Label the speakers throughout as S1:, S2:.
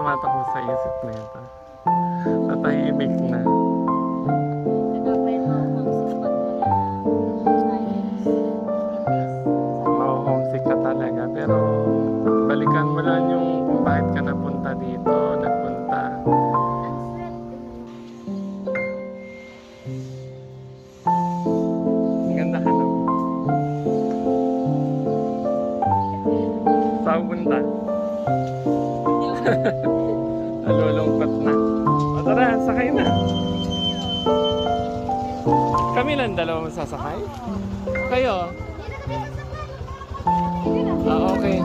S1: tumatakbo sa isip nito. Tatahimik na. Homesick ka talaga, pero balikan mo lang yung kung bakit ka napunta dito, nagpunta. Ganda ka naman. Saan punta? Nalulungkot na. O tara, sakay na. Kami lang dalawa masasakay? Kayo? Ah, okay.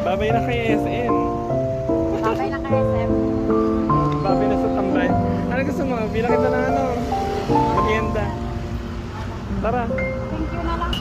S1: Babay na kay SM.
S2: Babay na kay SM.
S1: Babay na sa tambay. Ano gusto mo? Bilang kita ng ano? Merienda. Tara.
S2: Thank you na lang.